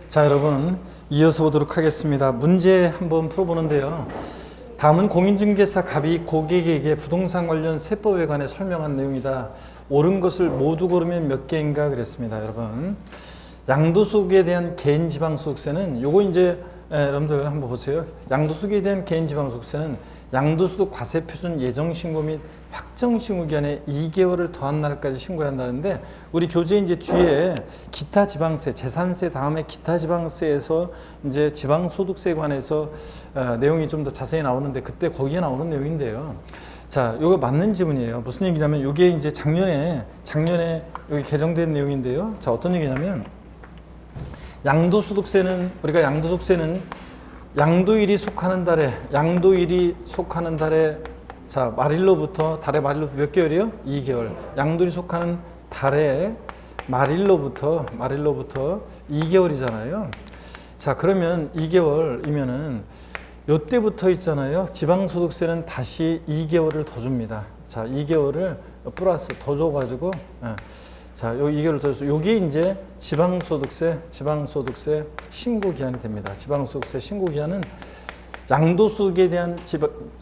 자, 여러분 이어서 보도록 하겠습니다. 문제 한번 풀어보는데요. 다음은 공인중개사 갑이 고객에게 부동산 관련 세법에 관해 설명한 내용이다. 옳은 것을 모두 고르면 몇 개인가 그랬습니다. 여러분, 양도소득에 대한 개인지방소득세는 요거 이제 여러분들 한번 보세요. 양도소득에 대한 개인지방소득세는 양도소득 과세표준 예정신고 및 확정신고 기한에 2개월을 더한 날까지 신고해야 한다는데, 우리 교재 이제 뒤에 기타 지방세, 재산세 다음에 기타 지방세에서 이제 지방소득세에 관해서 내용이 좀 더 자세히 나오는데, 그때 거기에 나오는 내용인데요. 자, 요거 맞는 지문이에요. 무슨 얘기냐면, 요게 이제 작년에 여기 개정된 내용인데요. 자, 어떤 얘기냐면, 양도소득세는, 우리가 양도소득세는 양도일이 속하는 달에 자, 말일로부터, 달의 말일로부터 몇 개월이요? 2개월. 양도일이 속하는 달의 말일로부터 2개월이잖아요. 자, 그러면 2개월이면은 요때부터 있잖아요. 지방소득세는 다시 2개월을 더 줍니다. 자, 2개월을 플러스 더 줘가지고, 자, 요 2개월을 더 줘서 요게 이제 지방소득세 신고 기한이 됩니다. 지방소득세 신고 기한은 양도소득에 대한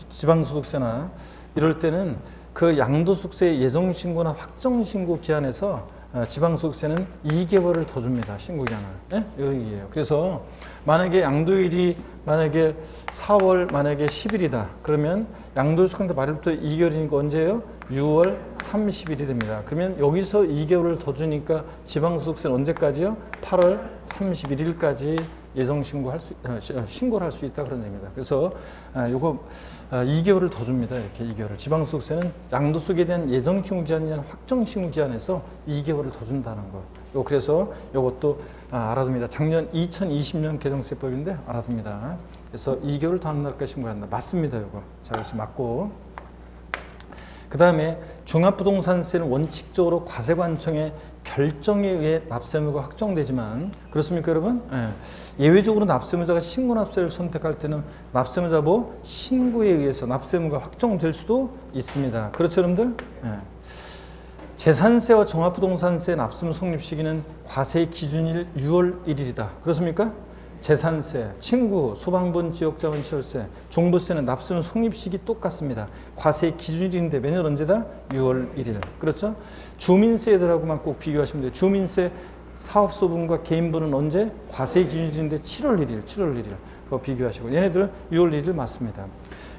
지방소득세나 이럴 때는 그 양도소득세 예정신고나 확정신고 기한에서 지방소득세는 2개월을 더 줍니다. 신고 기한을. 네? 여기에요. 그래서 만약에 양도일이 만약에 4월 만약에 10일이다. 그러면 양도소득세 말일부터 2개월이니까 언제예요? 6월 30일이 됩니다. 그러면 여기서 2개월을 더 주니까 지방소득세는 언제까지요? 8월 31일까지 신고를 할 수 있다 그런 얘기입니다. 그래서 요거 2개월을 더 줍니다. 이렇게 2개월을. 지방소득세는 양도소득에 대한 예정신고 기한이 아니라 확정신고 기한에서 2개월을 더 준다는 거. 그래서 요것도 알아둡니다. 작년 2020년 개정세법인데 알아둡니다. 그래서 2개월 더 하는 날까지 신고한다. 맞습니다. 요거. 자, 그래서 맞고. 그 다음에 종합부동산세는 원칙적으로 과세관청의 결정에 의해 납세의무가 확정되지만, 그렇습니까 여러분? 예외적으로 납세의무자가 신고납세를 선택할 때는 납세의무자 신고에 의해서 납세의무가 확정될 수도 있습니다. 그렇죠 여러분들? 재산세와 종합부동산세 납세의무 성립 시기는 과세의 기준일 6월 1일이다. 그렇습니까? 재산세, 친구, 소방분, 지역자원 시설세, 종부세는 납세의무 성립 시기 똑같습니다. 과세의 기준일인데 매년 언제다? 6월 1일. 그렇죠? 주민세들하고만 꼭 비교하시면 돼요. 주민세 사업소분과 개인분은 언제? 과세의 기준일인데 7월 1일. 그거 비교하시고. 얘네들 6월 1일 맞습니다.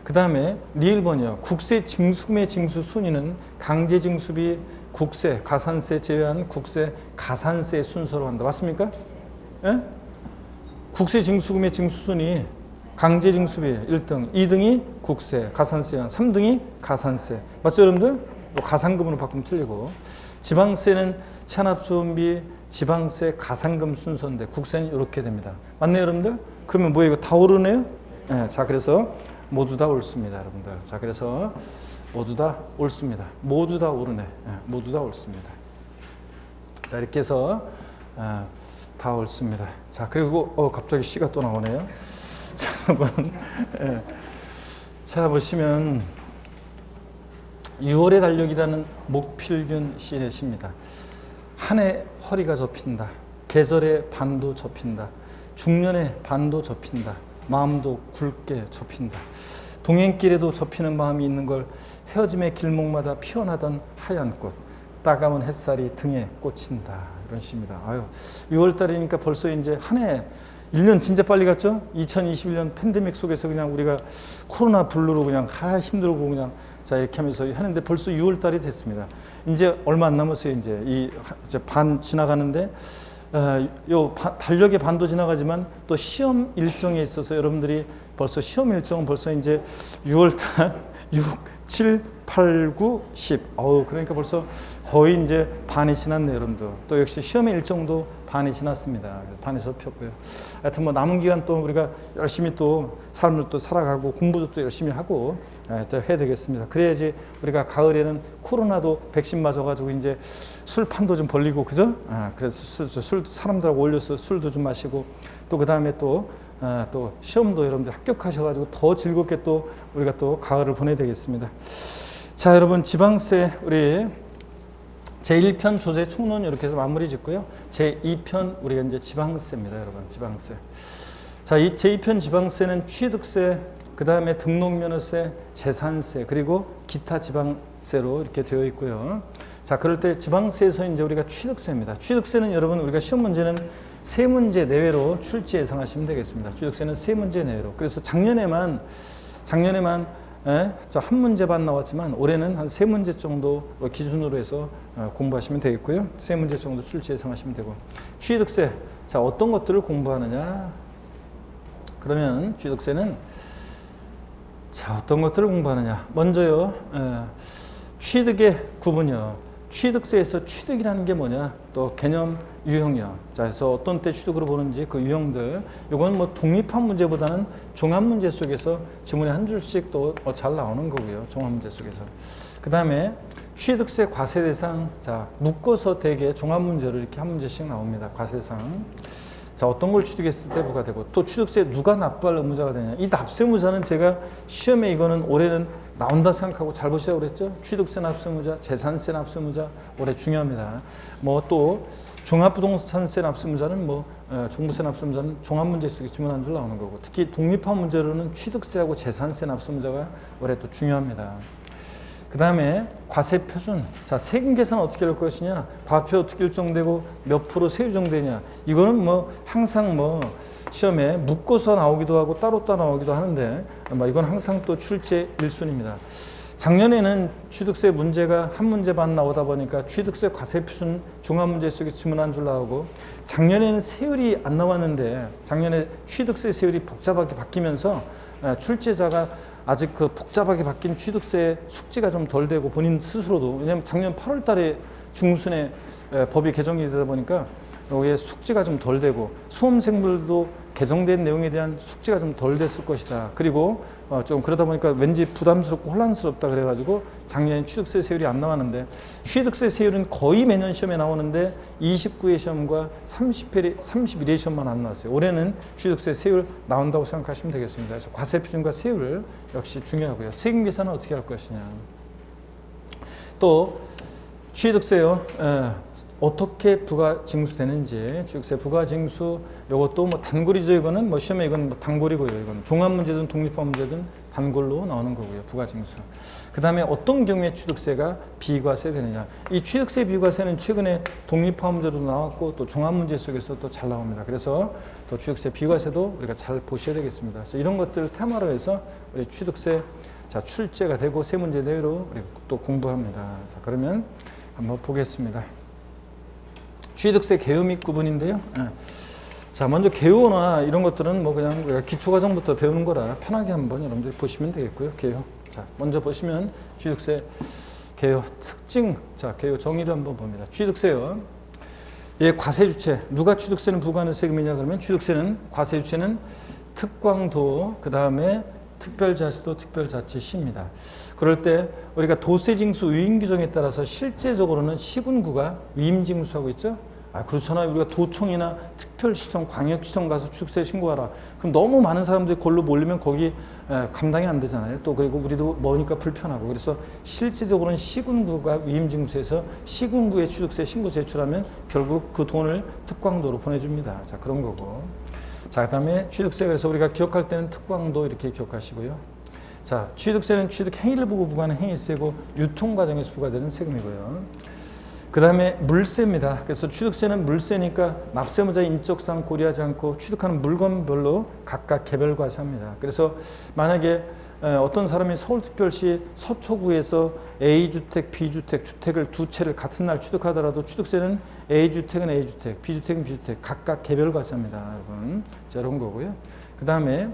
그 다음에 리을번이요. 국세 징수금의 징수 순위는 강제징수비, 국세, 가산세 제외한 국세, 가산세 순서로 한다. 맞습니까? 예? 국세 징수금의 징수순위 강제징수비 1등, 2등이 국세, 가산세, 3등이 가산세. 맞죠 여러분들? 가산금으로 바꾸면 틀리고, 지방세는 체납수원비, 지방세, 가산금 순서인데 국세는 이렇게 됩니다. 맞네요 여러분들? 그러면 이거 다 오르네요? 네, 자, 그래서 모두 다 옳습니다 여러분들. 자, 그래서 모두 다 옳습니다. 모두 다 오르네. 모두 다 옳습니다. 자, 이렇게 해서 다 옳습니다. 자, 그리고 갑자기 시가 또 나오네요. 자, 여러분, 찾아보시면 6월의 달력이라는 목필균 시인의 시입니다. 한 해 허리가 접힌다. 계절의 반도 접힌다. 중년의 반도 접힌다. 마음도 굵게 접힌다. 동행길에도 접히는 마음이 있는 걸 헤어짐의 길목마다 피어나던 하얀 꽃. 따가운 햇살이 등에 꽂힌다. 이런 시입니다. 6월달이니까 벌써 이제 한 해, 1년 진짜 빨리 갔죠? 2021년 팬데믹 속에서 그냥 우리가 코로나 블루로 그냥 힘들고 그냥 자 이렇게 하면서 하는데 벌써 6월달이 됐습니다. 이제 얼마 안 남았어요. 이제 이제 반 지나가는데, 달력의 반도 지나가지만 또 시험 일정에 있어서 여러분들이 벌써 시험 일정은 벌써 이제 6월달 6, 7, 8, 9, 10. 그러니까 벌써 거의 이제 반이 지났네요, 여러분들. 또 역시 시험의 일정도 반이 지났습니다. 반이 접혔고요. 하여튼 남은 기간 또 우리가 열심히 또 삶을 또 살아가고 공부도 또 열심히 하고 또 해야 되겠습니다. 그래야지 우리가 가을에는 코로나도 백신 맞아가지고 이제 술판도 좀 벌리고, 그죠? 그래서 술 사람들하고 어울려서 술도 좀 마시고, 또 그 다음에 또 시험도 여러분들 합격하셔가지고 더 즐겁게 또 우리가 또 가을을 보내야 되겠습니다. 자, 여러분, 지방세 우리 제1편 조세 총론 이렇게 해서 마무리 짓고요. 제2편 우리가 이제 지방세입니다, 여러분. 지방세. 자, 이 제2편 지방세는 취득세, 그 다음에 등록면허세, 재산세, 그리고 기타 지방세로 이렇게 되어 있고요. 자, 그럴 때 지방세에서 이제 우리가 취득세입니다. 취득세는 여러분 우리가 시험 문제는 세 문제 내외로 출제 예상하시면 되겠습니다. 취득세는 세 문제 내외로. 그래서 작년에만 한 문제 반 나왔지만 올해는 한 세 문제 정도 기준으로 해서 공부하시면 되겠고요. 세 문제 정도 출제 예상하시면 되고. 취득세. 자, 어떤 것들을 공부하느냐? 그러면 취득세는 자, 어떤 것들을 공부하느냐? 먼저요. 취득의 구분이요. 취득세에서 취득이라는 게 뭐냐? 또 개념, 유형이요. 자, 그래서 어떤 때 취득으로 보는지 그 유형들. 이건 뭐 독립한 문제보다는 종합 문제 속에서 지문에 한 줄씩 또 잘 나오는 거고요. 종합 문제 속에서. 그 다음에 취득세 과세 대상. 자, 묶어서 대개 종합 문제로 이렇게 한 문제씩 나옵니다. 과세 대상. 자, 어떤 걸 취득했을 때 부과되고 또 취득세 누가 납부할 의무자가 되냐. 이 납세무자는 제가 시험에 이거는 올해는 나온다 생각하고 잘 보시라고 그랬죠. 취득세 납세무자, 재산세 납세무자 올해 중요합니다. 뭐 또 종합부동산세 납세무자는 뭐 종부세 납세무자는 종합문제 속에 지문 한 줄 나오는 거고 특히 독립한 문제로는 취득세하고 재산세 납세무자가 올해 또 중요합니다. 그 다음에 과세 표준. 자, 세금 계산 어떻게 할 것이냐? 과표 어떻게 일정되고 몇 프로 세율 정되냐? 이거는 뭐 항상 뭐 시험에 묶어서 나오기도 하고 따로 나오기도 하는데 이건 항상 또 출제 1순위입니다. 작년에는 취득세 문제가 한 문제 반 나오다 보니까 취득세 과세 표준 종합 문제 속에 지문 한 줄 나오고 작년에는 세율이 안 나왔는데 작년에 취득세 세율이 복잡하게 바뀌면서 출제자가 아직 그 복잡하게 바뀐 취득세 숙지가 좀 덜 되고 본인 스스로도 왜냐하면 작년 8월 달에 중순에 법이 개정이 되다 보니까 여기에 숙지가 좀 덜 되고 수험생들도 개정된 내용에 대한 숙지가 좀 덜 됐을 것이다. 그리고 좀 그러다 보니까 왠지 부담스럽고 혼란스럽다 그래가지고 작년에 취득세 세율이 안 나왔는데 취득세 세율은 거의 매년 시험에 나오는데 29회 시험과 31회 시험만 안 나왔어요. 올해는 취득세 세율 나온다고 생각하시면 되겠습니다. 그래서 과세 표준과 세율 역시 중요하고요. 세금 계산은 어떻게 할 것이냐. 또 취득세요. 어떻게 부가 징수되는지 취득세 부가 징수 이것도 뭐 단골이죠. 이거는 뭐 시험에 이건 뭐 단골이고요. 이건 종합 문제든 독립한 문제든 단골로 나오는 거고요. 부가 징수. 그 다음에 어떤 경우에 취득세가 비과세 되느냐. 이 취득세 비과세는 최근에 독립한 문제도 나왔고 또 종합 문제 속에서 또 잘 나옵니다. 그래서 또 취득세 비과세도 우리가 잘 보셔야 되겠습니다. 그래서 이런 것들을 테마로 해서 우리 취득세 자 출제가 되고 세 문제 내외로 우리 또 공부합니다. 자 그러면 한번 보겠습니다. 취득세 개요 및 구분인데요. 자, 먼저 개요나 이런 것들은 뭐 그냥 우리가 기초과정부터 배우는 거라 편하게 한번 여러분들 보시면 되겠고요. 개요. 자, 먼저 보시면 취득세 개요 특징. 자, 개요 정의를 한번 봅니다. 취득세요. 예, 과세 주체. 누가 취득세는 부과하는 세금이냐 그러면 취득세는 과세 주체는 특광도 그다음에 특별자치도 특별자치시입니다. 그럴 때 우리가 도세징수 위임규정에 따라서 실제적으로는 시군구가 위임징수하고 있죠. 그렇잖아요. 우리가 도청이나 특별시청, 광역시청 가서 취득세 신고하라. 그럼 너무 많은 사람들이 골로 몰리면 거기 감당이 안 되잖아요. 또 그리고 우리도 머니까 불편하고. 그래서 실제적으로는 시군구가 위임징수해서 시군구에 취득세 신고 제출하면 결국 그 돈을 특광도로 보내줍니다. 자, 그런 거고. 자, 그 다음에 취득세. 그래서 우리가 기억할 때는 특광도 이렇게 기억하시고요. 자, 취득세는 취득 행위를 보고 부과하는 행위세고 유통 과정에서 부과되는 세금이고요. 그 다음에 물세입니다. 그래서 취득세는 물세니까 납세무자 인적사항 고려하지 않고 취득하는 물건별로 각각 개별 과세합니다. 그래서 만약에 어떤 사람이 서울특별시 서초구에서 A주택, B주택, 주택을 두 채를 같은 날 취득하더라도 취득세는 A주택은 A주택, B주택은 B주택 각각 개별 과세합니다. 여러분. 자, 이런 거고요. 그 다음에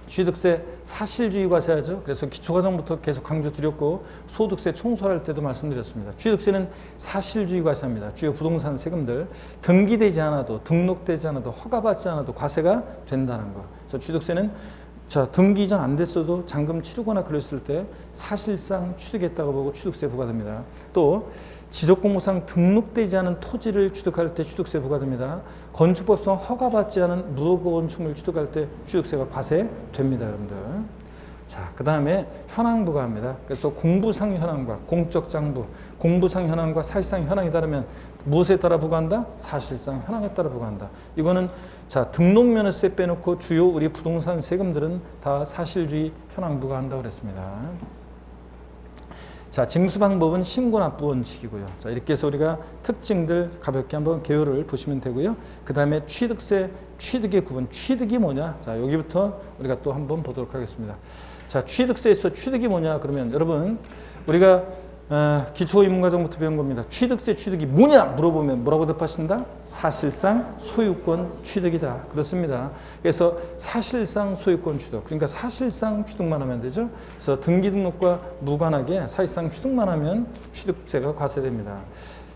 취득세 사실주의 과세하죠. 그래서 기초과정부터 계속 강조드렸고 소득세 청소할 때도 말씀드렸습니다. 취득세는 사실주의 과세합니다. 주요 부동산 세금들 등기되지 않아도 등록되지 않아도 허가받지 않아도 과세가 된다는 거. 그래서 취득세는 자, 등기 이전 안 됐어도 잔금 치르거나 그랬을 때 사실상 취득했다고 보고 취득세 부과됩니다. 또 지적공무상 등록되지 않은 토지를 취득할 때 취득세 부과됩니다. 건축법상 허가받지 않은 무허가 건축물 취득할 때 취득세가 과세됩니다, 여러분들. 자, 그 다음에 현황부가 합니다. 그래서 공부상 현황과 공적 장부, 공부상 현황과 사실상 현황이 다르면 무엇에 따라 부과한다? 사실상 현황에 따라 부과한다. 이거는 자, 등록면허세 빼놓고 주요 우리 부동산 세금들은 다 사실주의 현황 부과한다고 그랬습니다. 자, 징수 방법은 신고 납부 원칙이고요. 자, 이렇게 해서 우리가 특징들 가볍게 한번 개요를 보시면 되고요. 그 다음에 취득세, 취득의 구분, 취득이 뭐냐? 자, 여기부터 우리가 또 한번 보도록 하겠습니다. 자, 취득세에서 취득이 뭐냐? 그러면 여러분, 우리가 기초인문과정부터 배운 겁니다. 취득세 취득이 뭐냐 물어보면 뭐라고 답하신다? 사실상 소유권 취득이다. 그렇습니다. 그래서 사실상 소유권 취득, 그러니까 사실상 취득만 하면 되죠. 그래서 등기 등록과 무관하게 사실상 취득만 하면 취득세가 과세됩니다.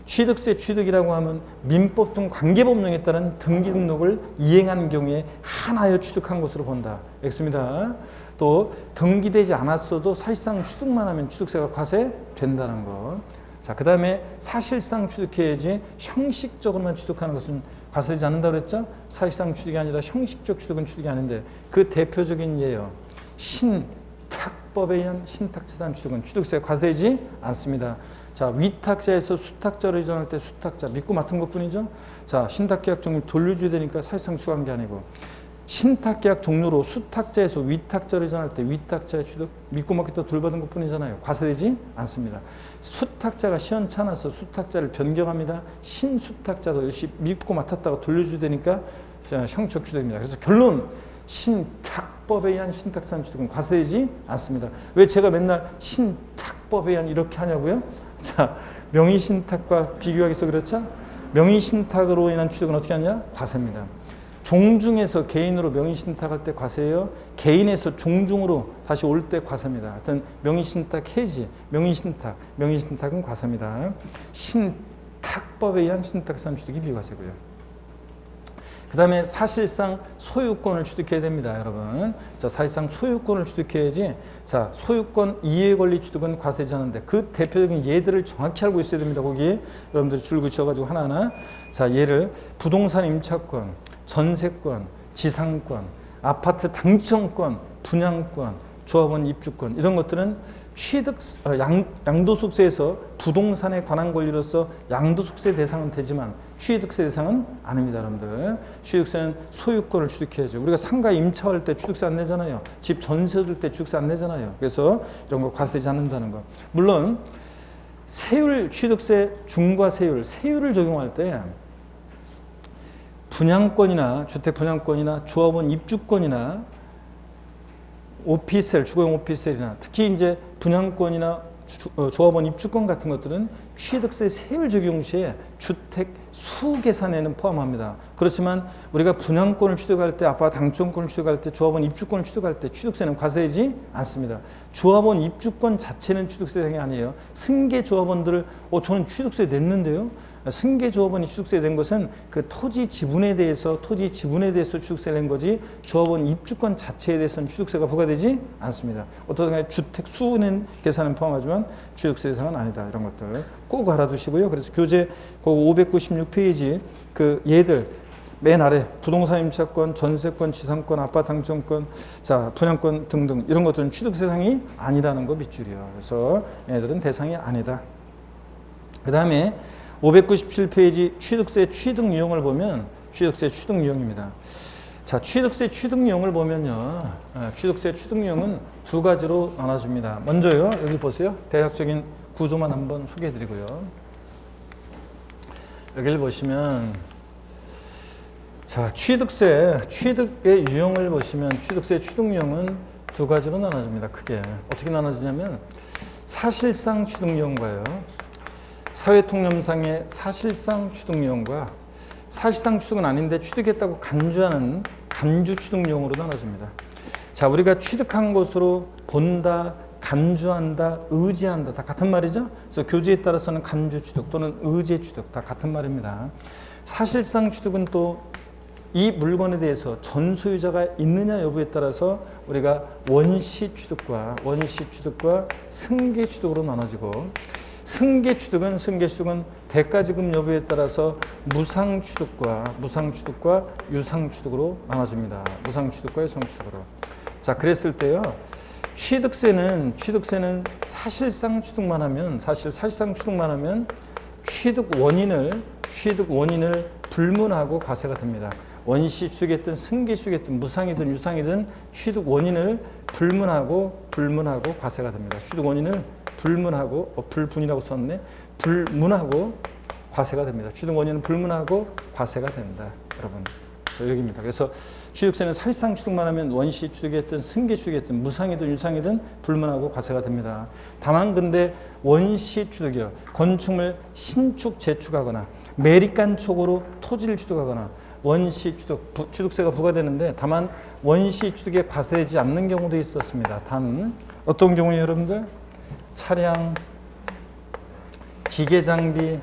취득세 취득이라고 하면 민법 등 관계법령에 따른 등기 등록을 이행한 경우에 하나여 취득한 것으로 본다. X입니다. 또 등기되지 않았어도 사실상 취득만 하면 취득세가 과세된다는 거. 자, 그 다음에 사실상 취득해야지 형식적으로만 취득하는 것은 과세되지 않는다고 그랬죠? 사실상 취득이 아니라 형식적 취득은 취득이 아닌데 그 대표적인 예요. 신탁법에 의한 신탁재산 취득은 취득세가 과세되지 않습니다. 자, 위탁자에서 수탁자로 이전할 때 수탁자 믿고 맡은 것뿐이죠. 자, 신탁계약 종료 돌려줘야 되니까 사실상 취득한 게 아니고 신탁계약 종료로 수탁자에서 위탁자로 이전할 때 위탁자의 취득 믿고 맡겼다 돌받은 것뿐이잖아요. 과세되지 않습니다. 수탁자가 시원찮아서 수탁자를 변경합니다. 신수탁자도 역시 믿고 맡았다가 돌려줘야 되니까 형식 취득입니다. 그래서 결론 신탁법에 의한 신탁산 취득은 과세되지 않습니다. 왜 제가 맨날 신탁법에 의한 이렇게 하냐고요? 자, 명의신탁과 비교하기서 그렇죠? 명의신탁으로 인한 취득은 어떻게 하냐? 과세입니다. 종중에서 개인으로 명의신탁할 때 과세예요. 개인에서 종중으로 다시 올 때 과세입니다. 하여튼 명의신탁 해지, 명의신탁은 과세입니다. 신탁법에 의한 신탁산 취득이 비과세고요. 그 다음에 사실상 소유권을 취득해야 됩니다, 여러분. 자, 사실상 소유권을 취득해야지. 자, 소유권 이해 권리 취득은 과세지 않은데 그 대표적인 예들을 정확히 알고 있어야 됩니다. 거기에 여러분들이 줄 그쳐가지고 하나하나. 자, 예를 부동산 임차권, 전세권, 지상권, 아파트 당첨권, 분양권, 조합원 입주권 이런 것들은 양도소득세에서 부동산에 관한 권리로서 양도소득세 대상은 되지만 취득세 대상은 아닙니다, 여러분들. 취득세는 소유권을 취득해야죠. 우리가 상가 임차할 때 취득세 안 내잖아요. 집 전세 얻을 때 취득세 안 내잖아요. 그래서 이런 거 과세되지 않는다는 거. 물론 세율 취득세 중과세율, 세율을 적용할 때 분양권이나 주택 분양권이나 조합원 입주권이나 오피스텔, 주거용 오피스텔이나 특히 이제 분양권이나 조합원 입주권 같은 것들은 취득세 세율 적용 시에 주택 수 계산에는 포함합니다. 그렇지만 우리가 분양권을 취득할 때, 아파트 당첨권을 취득할 때, 조합원 입주권을 취득할 때 취득세는 과세되지 않습니다. 조합원 입주권 자체는 취득세 대상이 아니에요. 승계 조합원들을 저는 취득세 냈는데요. 승계 조합원이 취득세 낸 것은 그 토지 지분에 대해서 취득세 낸 거지 조합원 입주권 자체에 대해서는 취득세가 부과되지 않습니다. 어떤 간에 주택 수는 계산은 포함하지만 취득세 대상은 아니다. 이런 것들 꼭 알아두시고요. 그래서 교재 596페이지 그 예들 맨 아래 부동산 임차권, 전세권, 지상권, 아파트 당첨권, 자 분양권 등등 이런 것들은 취득세 대상이 아니라는 거 밑줄이요. 그래서 얘들은 대상이 아니다. 그 다음에 597페이지 취득세 취득 유형을 보면 취득세 취득 유형입니다. 자, 취득세 취득 유형을 보면요. 취득세 취득 유형은 두 가지로 나눠집니다. 먼저요. 여기 보세요. 대략적인 구조만 한번 소개해 드리고요. 여기를 보시면 자, 취득의 유형을 보시면 취득세 취득 유형은 두 가지로 나눠집니다. 크게. 어떻게 나눠지냐면 사실상 취득 유형과요. 사회통념상의 사실상 취득유형과 사실상 취득은 아닌데 취득했다고 간주하는 간주 취득유형으로 나눠집니다. 자, 우리가 취득한 것으로 본다, 간주한다, 의지한다 다 같은 말이죠. 그래서 교재에 따라서는 간주 취득 또는 의제 취득 다 같은 말입니다. 사실상 취득은 또 이 물건에 대해서 전 소유자가 있느냐 여부에 따라서 우리가 원시 취득과 승계 취득으로 나눠지고 승계 취득은 대가지급 여부에 따라서 무상 취득과 유상 취득으로 나눠집니다. 무상 취득과 유상 취득으로. 자, 그랬을 때요. 취득세는 사실상 취득만 하면 취득 원인을 불문하고 과세가 됩니다. 원시 취득이든 승계 취득이든 무상이든 유상이든 취득 원인을 불문하고 과세가 됩니다. 취득 원인을 불분이라고 썼네. 불문하고 과세가 됩니다. 취득 원인은 불문하고 과세가 된다. 여러분. 여기입니다. 그래서 취득세는 사실상 취득만 하면 원시 취득이든 승계 취득이든 무상이든 유상이든 불문하고 과세가 됩니다. 다만 근데 원시 취득이요. 건축물 신축 재축하거나 매립간촉으로 토지를 취득하거나 원시 취득세가 부과되는데 다만 원시 취득에 과세되지 않는 경우도 있었습니다. 단 어떤 경우에요, 여러분들? 차량, 기계 장비,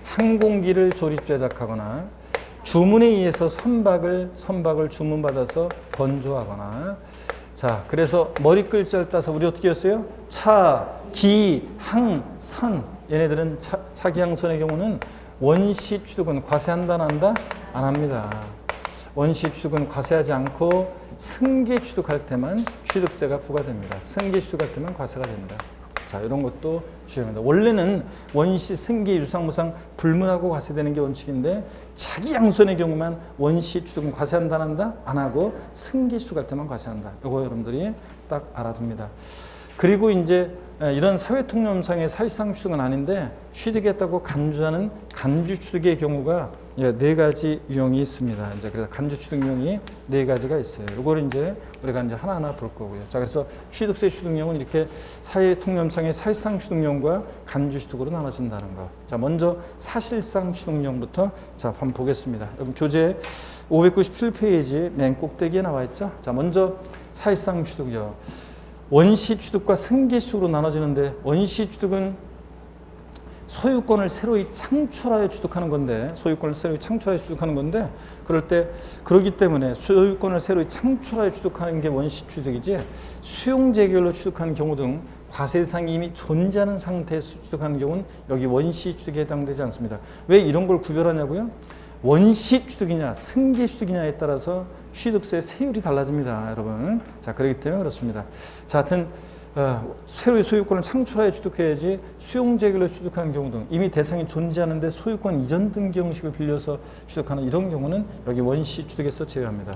항공기를 조립 제작하거나 주문에 의해서 선박을 주문받아서 건조하거나 자 그래서 머리 글자를 따서 우리 어떻게 했어요? 차, 기, 항, 선 얘네들은 차, 기, 항, 선의 경우는 원시 취득은 과세한다 안 한다? 안 합니다. 원시 취득은 과세하지 않고 승계 취득할 때만 취득세가 부과됩니다. 승계 취득할 때만 과세가 된다. 자, 이런 것도 주의합니다. 원래는 원시, 승계, 유상, 무상 불문하고 과세되는 게 원칙인데 자기 양손의 경우만 원시 취득은 과세한다 안 한다? 안 하고 승계 취득할 때만 과세한다. 이거 여러분들이 딱 알아둡니다. 그리고 이제 이런 사회통념상의 사실상 취득은 아닌데 취득했다고 간주하는 간주 취득의 경우가 4가지 유형이 있습니다. 이제 그래서 간주 취득 유형이 4가지가 있어요. 이걸 이제 우리가 이제 하나하나 볼 거고요. 자, 그래서 취득세 취득용은 이렇게 사회통념상의 사실상 취득용과 간주 취득으로 나눠진다는 거. 자, 먼저 사실상 취득용부터 자, 한번 보겠습니다. 여러분 교재 597페이지 맨 꼭대기에 나와 있죠. 자, 먼저 사실상 취득요. 원시 취득과 승계 취득으로 나눠지는데 원시 취득은 소유권을 새로이 창출하여 취득하는 건데 그렇기 때문에 소유권을 새로이 창출하여 취득하는 게 원시 취득이지 수용 재결로 취득하는 경우 등 과세 대상이 이미 존재하는 상태에서 취득하는 경우는 여기 원시 취득에 해당되지 않습니다. 왜 이런 걸 구별하냐고요? 원시 취득이냐 승계 취득이냐에 따라서 취득세 세율이 달라집니다, 여러분. 자, 그렇기 때문에 그렇습니다. 자, 하여튼 새로이 소유권을 창출하여 취득해야지 수용 재결로 취득하는 경우 등 이미 대상이 존재하는데 소유권 이전 등기 형식을 빌려서 취득하는 이런 경우는 여기 원시 취득에서 제외합니다.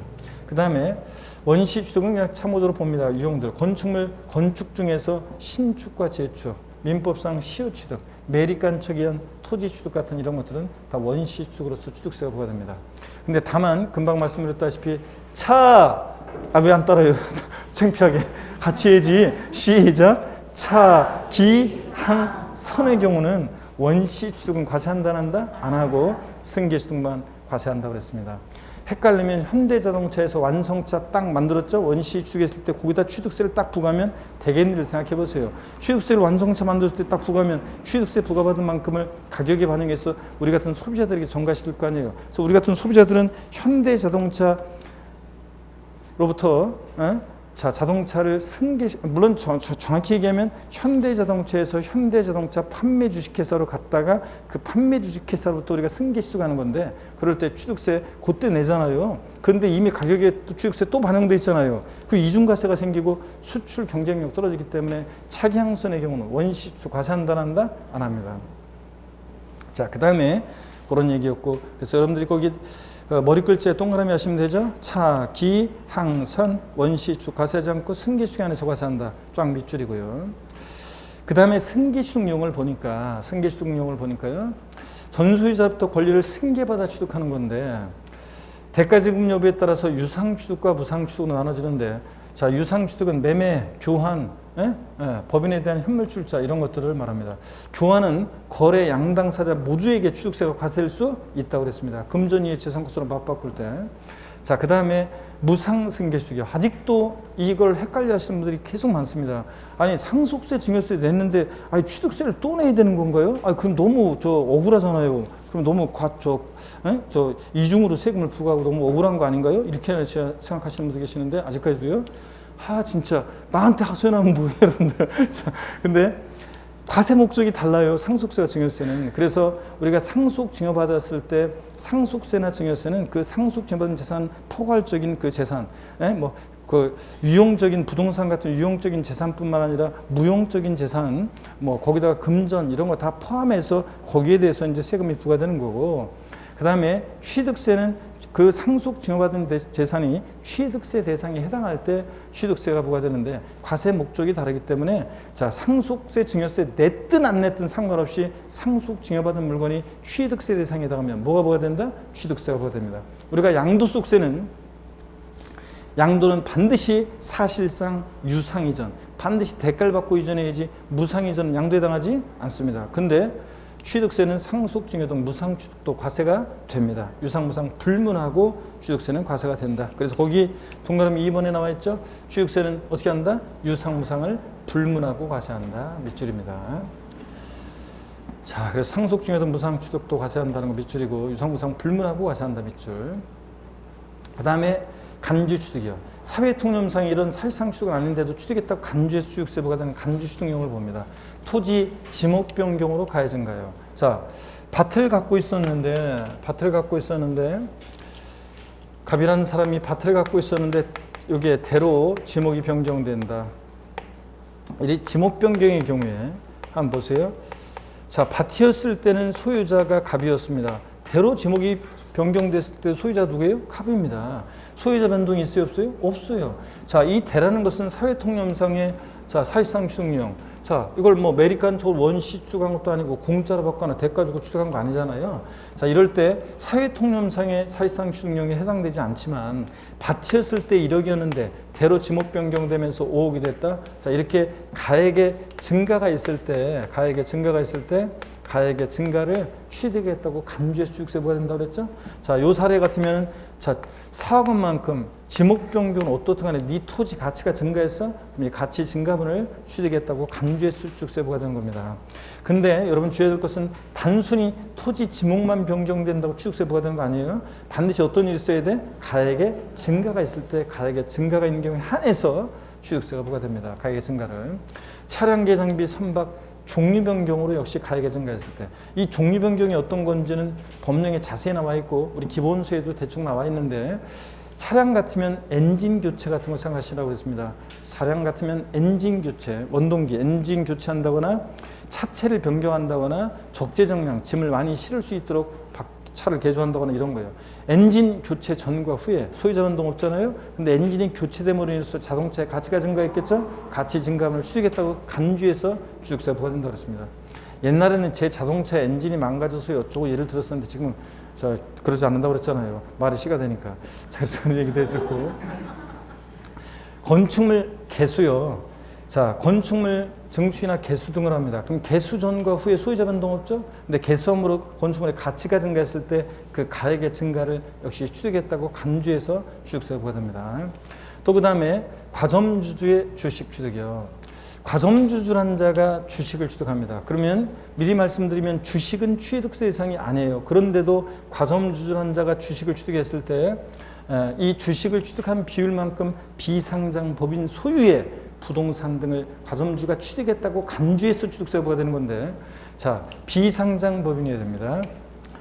그 다음에 원시 취득은 그냥 참고적으로 봅니다. 유형들 건축 중에서 신축과 재축, 민법상 시효 취득, 매립간척에 의한 토지 취득 같은 이런 것들은 다 원시 취득으로서 취득세가 부과됩니다. 근데 다만 금방 말씀드렸다시피 왜 안 따라요? 창피하게 같이 해야지. 시작. 차, 기, 항, 선의 경우는 원시 취득은 과세한다 안 한다? 안 하고 승계 취득만 과세한다고 그랬습니다. 헷갈리면 현대자동차에서 완성차 딱 만들었죠? 원시 취득했을 때 거기다 취득세를 딱 부과하면 되겠는지를 생각해 보세요. 취득세를 완성차 만들었을 때 딱 부과하면 취득세 부과받은 만큼을 가격에 반영해서 우리 같은 소비자들에게 전가시킬 거 아니에요. 그래서 우리 같은 소비자들은 현대자동차로부터 자, 자동차를 물론 정확히 얘기하면 현대자동차에서 현대자동차 판매 주식회사로 갔다가 그 판매 주식회사로부터 우리가 승계 취득하는 건데 그럴 때 취득세 그때 내잖아요. 그런데 이미 가격에 또 취득세 또 반영돼 있잖아요. 그 이중과세가 생기고 수출 경쟁력 떨어지기 때문에 차기항선의 경우는 원시 취득 과세한다 안 한다? 안 합니다. 자, 그 다음에 그런 얘기였고 그래서 여러분들이 거기 머리 글자에 동그라미 하시면 되죠. 차, 기, 항, 선, 원시 취득 과세하지 않고 승계 취득 안에서 과세한다. 쫙 밑줄이고요. 그 다음에 승계 취득용을 보니까요. 전소유자로부터 권리를 승계받아 취득하는 건데 대가지급 여부에 따라서 유상 취득과 무상 취득으로 나눠지는데 자, 유상 취득은 매매, 교환, 법인에 대한 현물 출자 이런 것들을 말합니다. 교환은 거래 양당사자 모두에게 취득세가 과세될 수 있다고 그랬습니다. 금전이해 재산코스로 맞바꿀 때. 자, 그 다음에 무상승계 취득이요. 아직도 이걸 헷갈려 하시는 분들이 계속 많습니다. 아니, 상속세, 증여세 냈는데 취득세를 또 내야 되는 건가요? 그럼 너무 억울하잖아요. 그럼 너무 이중으로 세금을 부과하고 너무 억울한 거 아닌가요? 이렇게 생각하시는 분들 계시는데 아직까지도요. 진짜 나한테 하소연하면 뭐예요, 여러분들. 자, 근데 과세 목적이 달라요. 상속세와 증여세는. 그래서 우리가 상속 증여받았을 때 상속세나 증여세는 그 상속 증여받은 재산 포괄적인 그 재산, 그 유용적인 부동산 같은 유용적인 재산뿐만 아니라 무용적인 재산, 거기다가 금전 이런 거 다 포함해서 거기에 대해서 이제 세금이 부과되는 거고, 그 다음에 취득세는 그 상속 증여받은 재산이 취득세 대상에 해당할 때 취득세가 부과되는데 과세 목적이 다르기 때문에 자, 상속세, 증여세 냈든 안 냈든 상관없이 상속 증여받은 물건이 취득세 대상에 해당하면 뭐가 부과된다? 취득세가 부과됩니다. 우리가 양도소득세는 양도는 반드시 사실상 유상이전, 반드시 대가를 받고 이전해야지 무상이전은 양도에 해당하지 않습니다. 근데 취득세는 상속증여 등 무상취득도 과세가 됩니다. 유상무상 불문하고 취득세는 과세가 된다. 그래서 거기 동그라미 2번에 나와 있죠. 취득세는 어떻게 한다? 유상무상을 불문하고 과세한다. 밑줄입니다. 자, 그래서 상속증여 등 무상취득도 과세한다는 거 밑줄이고 유상무상 불문하고 과세한다. 밑줄. 그 다음에 간주취득이요. 사회통념상에 이런 사실상 취득은 아닌데도 취득했다고 간주해서 취득세 부과되는 간주취득용을 봅니다. 토지 지목 변경으로 가해 증가요. 자, 밭을 갖고 있었는데 갑이라는 사람이 밭을 갖고 있었는데 여기에 대로 지목이 변경된다. 이 지목 변경의 경우에 한번 보세요. 자, 밭이었을 때는 소유자가 갑이었습니다. 대로 지목이 변경됐을 때 소유자 누구예요? 갑입니다. 소유자 변동이 있어요? 없어요? 없어요. 자, 이 대라는 것은 사회통념상의 자, 사실상 취득용. 자, 이걸 매리간 저걸 원시 취득한 것도 아니고 공짜로 받거나 대가 주고 취득한 거 아니잖아요. 자, 이럴 때 사회통념상의 사실상 취득용에 해당되지 않지만 밭이었을 때 1억이었는데 대로 지목 변경되면서 5억이 됐다. 자, 이렇게 가액의 증가가 있을 때 가액의 증가를 취득했다고 간주해서 취득세 부과된다고 그랬죠? 자, 요 사례 같으면 자, 4억 원만큼 지목 변경은 어떻든 간에 네 토지 가치가 증가했어? 그럼 이 가치 증가분을 취득했다고 간주해서 취득세 부과되는 겁니다. 근데 여러분 주의해야 될 것은 단순히 토지 지목만 변경된다고 취득세 부과되는 거 아니에요? 반드시 어떤 일이 있어야 돼? 가액의 증가가 있을 때 가액의 증가가 있는 경우에 한해서 취득세가 부과됩니다. 가액의 증가를. 차량계 장비 선박 종류 변경으로 역시 가액의 증가했을 때 이 종류 변경이 어떤 건지는 법령에 자세히 나와 있고 우리 기본서에도 대충 나와 있는데 차량 같으면 엔진 교체 같은 거 생각하시라고 그랬습니다. 차량 같으면 엔진 교체, 원동기 엔진 교체한다거나 차체를 변경한다거나 적재정량 짐을 많이 실을 수 있도록 차를 개조한다거나 이런 거예요. 엔진 교체 전과 후에 소유자 변동 없잖아요. 근데 엔진이 교체됨으로 인해서 자동차의 가치가 증가했겠죠. 가치 증가분을 취득했다고 간주해서 취득세가 부과된다고 그랬습니다. 옛날에는 제 자동차 엔진이 망가져서 어쩌고 예를 들었었는데 지금은 그러지 않는다고 그랬잖아요. 말이 씨가 되니까. 그래서 그런 얘기도 해드렸고. 건축물 개수요. 자, 건축물 증축이나 개수 등을 합니다. 그럼 개수 전과 후에 소유자 변동 없죠? 근데 개수함으로 건축물의 가치가 증가했을 때 그 가액의 증가를 역시 취득했다고 간주해서 취득세가 부과됩니다. 또 그 다음에 과점주주의 주식 취득이요. 과점주주란 자가 주식을 취득합니다. 그러면 미리 말씀드리면 주식은 취득세 대상이 아니에요. 그런데도 과점주주란 자가 주식을 취득했을 때 이 주식을 취득한 비율만큼 비상장 법인 소유의 부동산 등을 과점주가 취득했다고 간주해서 취득세가 부과되는 건데, 자, 비상장 법인이어야 됩니다.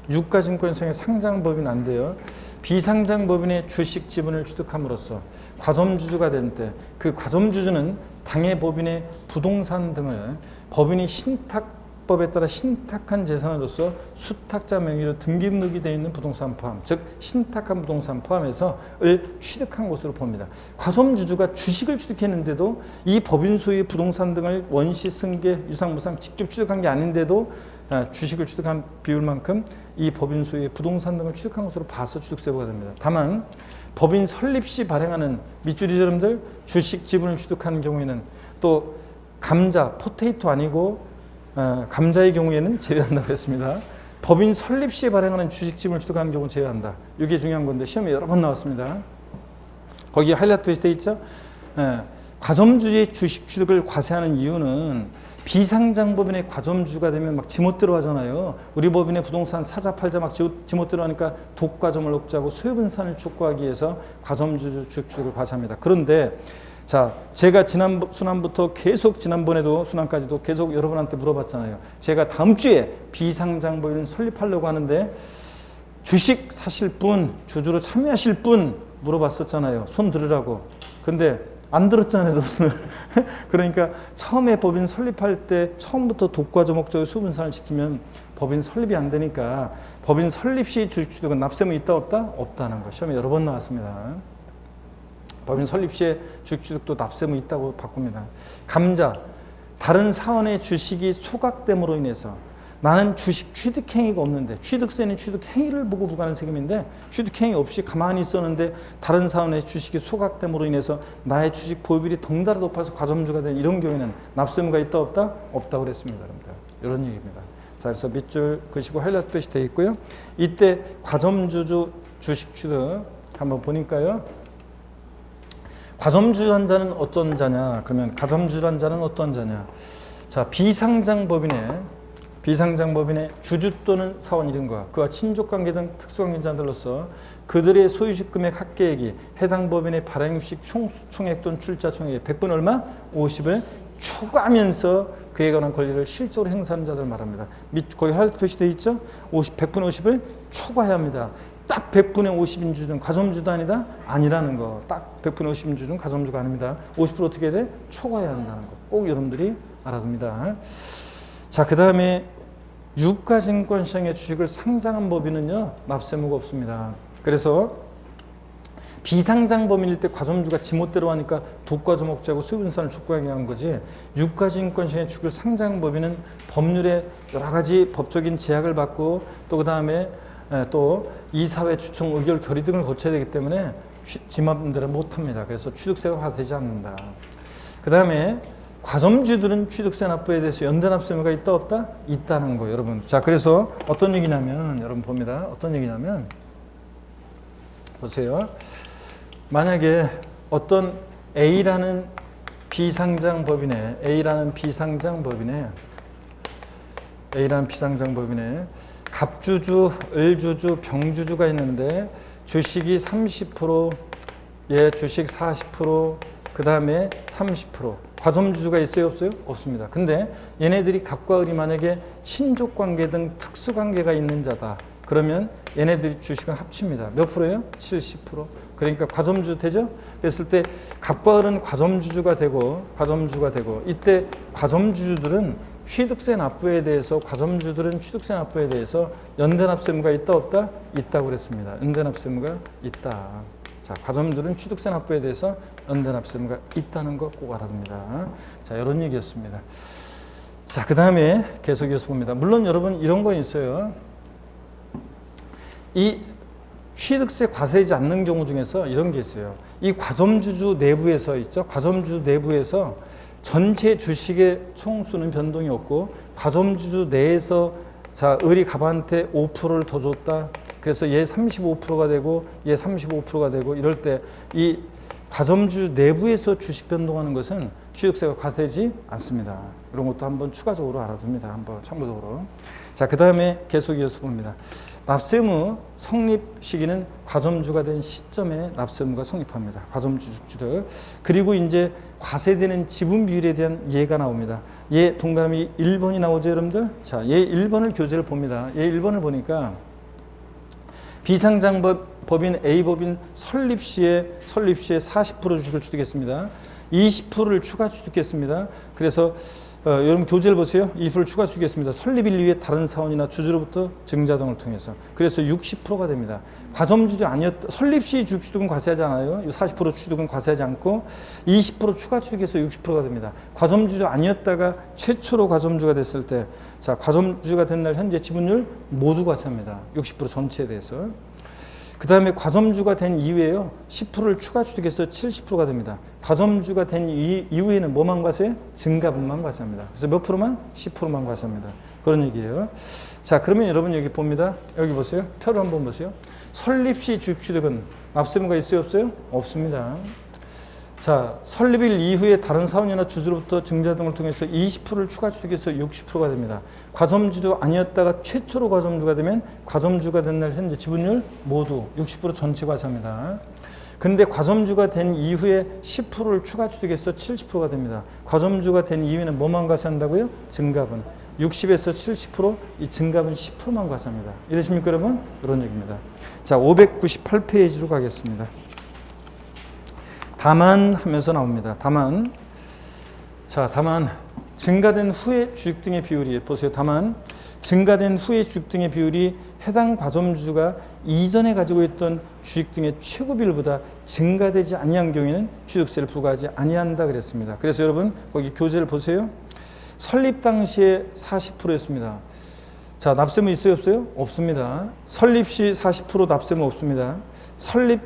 유가증권상의 상장 법인 안 돼요. 비상장 법인의 주식 지분을 취득함으로써 과점주주가 된 때 그 과점주주는 당해 법인의 부동산 등을 법인이 신탁법에 따라 신탁한 재산으로서 수탁자 명의로 등기등록이 되어 있는 부동산 포함, 즉 신탁한 부동산 포함해서 을 취득한 것으로 봅니다. 과점주주가 주식을 취득했는데도 이 법인 소유의 부동산 등을 원시, 승계, 유상무상 직접 취득한 게 아닌데도 주식을 취득한 비율만큼 이 법인 소유의 부동산 등을 취득한 것으로 봐서 취득세가 됩니다. 다만 법인 설립 시 발행하는 밑줄이 여러분들 주식 지분을 취득하는 경우에는 또 감자, 포테이토 아니고 감자의 경우에는 제외한다고 했습니다. 법인 설립 시에 발행하는 주식 지분을 취득하는 경우는 제외한다. 이게 중요한 건데 시험에 여러 번 나왔습니다. 거기 하이라이트 되어 있죠. 과점주의 주식 취득을 과세하는 이유는 비상장 법인의 과점주가 되면 막 지못 들어가잖아요. 우리 법인의 부동산 사자 팔자 막 지못 들어가니까 독과점을 억제하고 소유분산을 촉구하기 위해서 과점주 주식 취득을 과세합니다. 그런데 자, 제가 순환부터 계속 지난번에도 순환까지도 계속 여러분한테 물어봤잖아요. 제가 다음 주에 비상장법인 설립하려고 하는데 주식 사실 분, 주주로 참여하실 분 물어봤었잖아요. 손 들으라고. 근데 안 들었잖아요, 오늘. 그러니까 처음에 법인 설립할 때 처음부터 독과점 목적의 수분산을 지키면 법인 설립이 안 되니까 법인 설립 시 주식 취득은 납세무 있다 없다? 없다는 거. 시험에 여러 번 나왔습니다. 법인 설립 시에 주식 취득도 납세무 있다고 바꿉니다. 감자, 다른 사원의 주식이 소각됨으로 인해서 나는 주식 취득행위가 없는데 취득세는 취득행위를 보고 부과하는 세금인데 취득행위 없이 가만히 있었는데 다른 사원의 주식이 소각됨으로 인해서 나의 주식 보유비율이 덩달아 높아서 과점주가 된 이런 경우에는 납세무가 있다 없다? 없다고 그랬습니다. 여러분들. 이런 얘기입니다. 자, 그래서 밑줄 그시고 하이라이트 표시되어 있고요. 이때 과점주주 주식 취득 한번 보니까요. 과점주란 자는 어떤 자냐? 그러면 과점주란 자는 어떤 자냐? 자, 비상장법인의 주주 또는 사원 이름과 그와 친족관계 등 특수관계자들로서 그들의 소유식 금액 합계액이 해당 법인의 발행주식 총액 또는 출자 총액의 100분 얼마? 50을 초과하면서 그에 관한 권리를 실적으로 행사하는 자들 말합니다. 거기 하이라이트 표시되어 있죠? 100분 50을 초과해야 합니다. 딱 100분의 50인 주중 과점주도 아니다? 아니라는 거. 딱 100분의 50인 주중 과점주가 아닙니다. 50% 어떻게 돼? 초과해야 한다는 거. 꼭 여러분들이 알아둡니다. 자, 그 다음에 유가증권시장의 주식을 상장한 법인은요, 납세무가 없습니다. 그래서 비상장법인일 때 과점주가 지멋대로 하니까 독과점 억제하고 수분산을 촉구하게 한 거지, 유가증권시장의 주식을 상장한 법인은 법률에 여러 가지 법적인 제약을 받고 또 그 다음에 또 이사회 추천 의결 결의 등을 거쳐야 되기 때문에 지 맘대로 못합니다. 그래서 취득세가 과세되지 않는다. 그 다음에 과점주들은 취득세 납부에 대해서 연대납세무가 있다 없다? 있다는 거예요, 여러분. 자, 그래서 어떤 얘기냐면 여러분 봅니다. 어떤 얘기냐면 보세요. 만약에 어떤 A라는 비상장법인에 갑주주, 을주주, 병주주가 있는데 주식이 30%, 얘 주식 40%, 그 다음에 30%. 과점주주가 있어요, 없어요? 없습니다. 근데 얘네들이 갑과 을이 만약에 친족관계 등 특수관계가 있는 자다. 그러면 얘네들이 주식은 합칩니다. 몇 프로예요? 70%. 그러니까 과점주 되죠? 그랬을 때 갑과 을은 과점주주가 되고 이때 과점주주들은 취득세 납부에 대해서 연대납세무가 있다 없다? 있다고 그랬습니다. 연대납세무가 있다. 자, 과점주들은 취득세 납부에 대해서 연대납세무가 있다는 거 꼭 알아둡니다. 자, 이런 얘기였습니다. 자, 그 다음에 계속 이어서 봅니다. 물론 여러분 이런 건 있어요. 이 취득세 과세되지 않는 경우 중에서 이런 게 있어요. 이 과점주주 내부에서 있죠. 과점주주 내부에서 전체 주식의 총수는 변동이 없고 과점주주 내에서 자, 을이 갑한테 5%를 더 줬다. 그래서 얘 35%가 되고 얘 35%가 되고 이럴 때 이 과점주 내부에서 주식 변동하는 것은 취득세가 과세되지 않습니다. 이런 것도 한번 추가적으로 알아둡니다. 한번 참고적으로. 자, 그 다음에 계속 이어서 봅니다. 납세무 성립 시기는 과점주가 된 시점에 납세무가 성립합니다. 과점주주들. 그리고 이제 과세되는 지분 비율에 대한 예가 나옵니다. 예 동그라미 1번이 나오죠, 여러분들? 자, 예 1번을 교재를 봅니다. 예 1번을 보니까 비상장법인 A법인 설립 시에 40% 주식을 취득했습니다. 20%를 추가 취득했습니다. 그래서 여러분 교재를 보세요. 20%를 추가 취득했습니다. 설립일 이후에 다른 사원이나 주주로부터 증자 등을 통해서. 그래서 60%가 됩니다. 과점주주 아니었다. 설립 시 주식 취득은 과세하지 않아요. 40% 취득은 과세하지 않고 20% 추가 취득해서 60%가 됩니다. 과점주주 아니었다가 최초로 과점주가 됐을 때, 자, 과점주가 된 날 현재 지분율 모두 과세합니다. 60% 전체에 대해서. 그 다음에 과점주가 된 이후에요. 10%를 추가 취득해서 70%가 됩니다. 과점주가 된 이후에는 뭐만 과세? 증가분만 과세합니다. 그래서 몇 프로만? 10%만 과세합니다. 그런 얘기예요. 자, 그러면 여러분 여기 봅니다. 여기 보세요. 표를 한번 보세요. 설립 시 주식 취득은 납세무가 있어요, 없어요? 없습니다. 자, 설립일 이후에 다른 사원이나 주주로부터 증자 등을 통해서 20%를 추가 취득해서 60%가 됩니다. 과점주도 아니었다가 최초로 과점주가 되면 과점주가 된 날 현재 지분율 모두 60% 전체 과세합니다. 근데 과점주가 된 이후에 10%를 추가 취득해서 70%가 됩니다. 과점주가 된 이후에는 뭐만 과세한다고요? 증가분. 60에서 70%, 이 증가분 10%만 과세합니다. 이해되십니까, 여러분? 이런 얘기입니다. 자, 598페이지로 가겠습니다. 다만 하면서 나옵니다. 다만. 자, 다만 증가된 후에 주식 등의 비율이, 보세요. 다만 증가된 후에 주식 등의 비율이 해당 과점주가 이전에 가지고 있던 주식 등의 최고 비율보다 증가되지 아니한 경우에는 취득세를 부과하지 아니한다 그랬습니다. 그래서 여러분 거기 교재를 보세요. 설립 당시에 40%였습니다. 자, 납세무 있어요, 없어요? 없습니다. 설립 시 40% 납세무 없습니다. 설립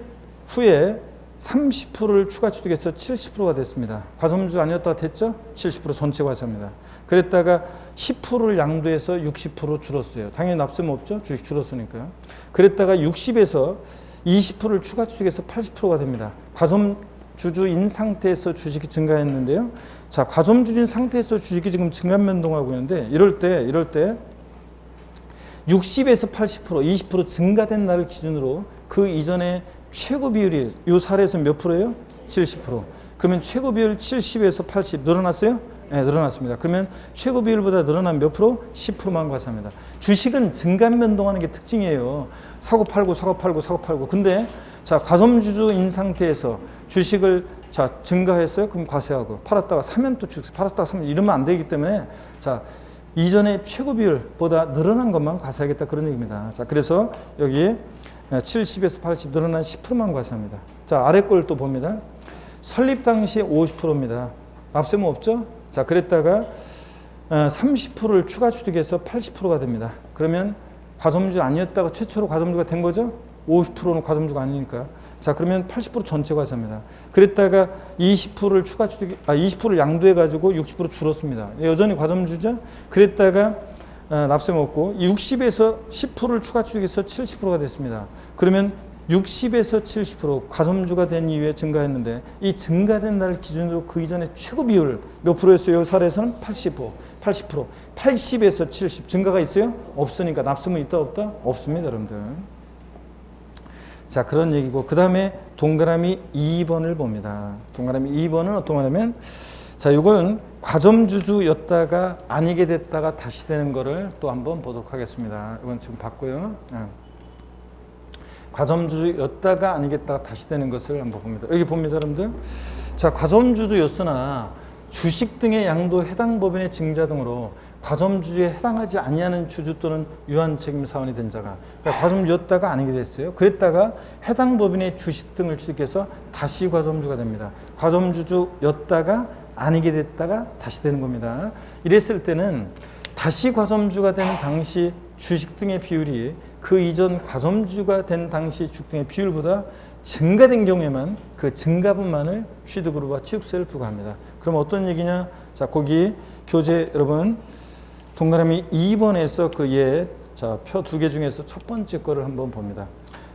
후에 30%를 추가 취득해서 70%가 됐습니다. 과점주 아니었다가 됐죠? 70% 전체 과세입니다. 그랬다가 10%를 양도해서 60% 줄었어요. 당연히 납세무 없죠? 주식 줄었으니까요. 그랬다가 60에서 20%를 추가 취득해서 80%가 됩니다. 과점주주인 상태에서 주식이 증가했는데요. 자, 과점주주인 상태에서 주식이 지금 증가 변동하고 있는데 이럴 때 60에서 80%, 20% 증가된 날을 기준으로 그 이전에 최고 비율이 이 사례에서 몇 프로예요? 70%. 그러면 최고 비율 70에서 80 늘어났어요? 네, 늘어났습니다. 그러면 최고 비율보다 늘어난 몇 프로? 10%만 과세합니다. 주식은 증감 변동하는 게 특징이에요. 사고 팔고 사고 팔고 사고 팔고. 근데 자, 과점주주인 상태에서 주식을 자, 증가했어요? 그럼 과세하고 팔았다가 사면 또 주식 팔았다가 사면 이러면 안 되기 때문에 자, 이전에 최고 비율보다 늘어난 것만 과세하겠다 그런 얘기입니다. 자, 그래서 여기 70에서 80 늘어난 10%만 과세합니다. 자, 아래 걸 또 봅니다. 설립 당시에 50%입니다. 납세무 없죠? 자, 그랬다가 30%를 추가 취득해서 80%가 됩니다. 그러면 과점주 아니었다가 최초로 과점주가 된 거죠? 50%는 과점주가 아니니까. 자, 그러면 80% 전체 과세입니다. 그랬다가 20%를 추가 취득, 20%를 양도해 가지고 60% 줄었습니다. 여전히 과점주죠? 그랬다가 납세무 없고 60에서 10%를 추가 취득해서 70%가 됐습니다. 그러면 60에서 70% 과점주가 된 이후에 증가했는데 이 증가된 날 기준으로 그 이전에 최고 비율 몇 프로였어요? 이 사례에서는 80%. 80에서 70 증가가 있어요? 없으니까 납세무 있다 없다? 없습니다, 여러분들. 자, 그런 얘기고 그 다음에 동그라미 2번을 봅니다. 동그라미 2번은 어떤 거냐면 자, 이건 과점주주였다가 아니게 됐다가 다시 되는 거를 또 한번 보도록 하겠습니다. 이건 지금 봤고요. 과점주주였다가 아니겠다가 다시 되는 것을 한번 봅니다. 여기 봅니다, 여러분들. 자, 과점주주였으나 주식 등의 양도 해당 법인의 증자 등으로 과점주주에 해당하지 아니하는 주주 또는 유한 책임 사원이 된 자가 그러니까 과점주였다가 아니게 됐어요. 그랬다가 해당 법인의 주식 등을 취득해서 다시 과점주가 됩니다. 과점주주였다가 아니게 됐다가 다시 되는 겁니다. 이랬을 때는 다시 과점주가 된 당시 주식 등의 비율이 그 이전 과점주가 된 당시 주식 등의 비율보다 증가된 경우에만 그 증가분만을 취득으로와 취득세를 부과합니다. 그럼 어떤 얘기냐? 자, 거기 교재 여러분 동그라미 2번에서 그 예, 자, 표 두 개 중에서 첫 번째 거를 한번 봅니다.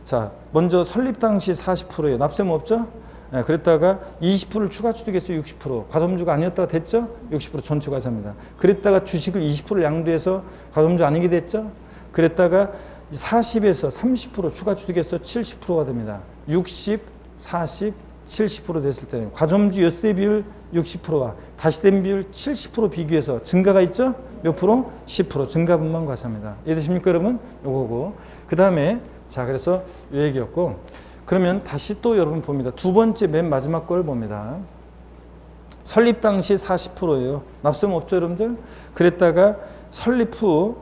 자, 먼저 설립 당시 40%예요. 납세무 없죠? 네, 그랬다가 20%를 추가 취득해서 60% 과점주가 아니었다가 됐죠? 60% 전체 과세입니다. 그랬다가 주식을 20%를 양도해서 과점주 아니게 됐죠? 그랬다가 40에서 30% 추가 취득해서 70%가 됩니다. 60, 40, 70% 됐을 때는 과점주 엿세 비율 60%와 다시 된 비율 70% 비교해서 증가가 있죠? 몇 프로? 10% 증가분만 과세합니다. 이해되십니까, 여러분? 요거고. 그 다음에 자, 그래서 이 얘기였고 그러면 다시 또 여러분 봅니다. 두 번째 맨 마지막 걸 봅니다. 설립 당시 40%예요. 납세무 없죠, 여러분들? 그랬다가 설립 후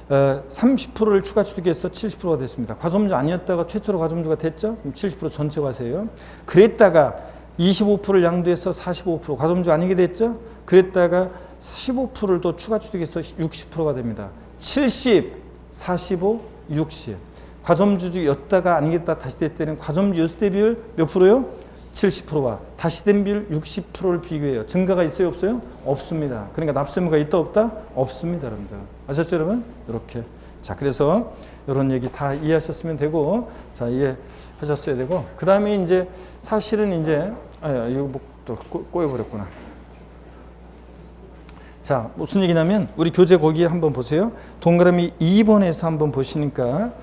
30%를 추가 취득해서 70%가 됐습니다. 과점주 아니었다가 최초로 과점주가 됐죠? 그럼 70% 전체 과세예요. 그랬다가 25%를 양도해서 45% 과점주 아니게 됐죠? 그랬다가 15%를 또 추가 취득해서 60%가 됩니다. 70, 45, 60. 과점주였다가 아니겠다 다시 됐을 때는 과점주 엿세 비율 몇 프로요? 70%와 다시 된 비율 60%를 비교해요. 증가가 있어요, 없어요? 없습니다. 그러니까 납세무가 있다 없다? 없습니다, 여러분들. 아셨죠, 여러분? 이렇게. 자, 그래서 이런 얘기 다 이해하셨으면 되고, 자, 이해하셨어야 되고, 그 다음에 이제 사실은 이제 이거 뭐 또 꼬여버렸구나. 자, 무슨 얘기냐면 우리 교재 거기에 한번 보세요. 동그라미 2번에서 한번 보시니까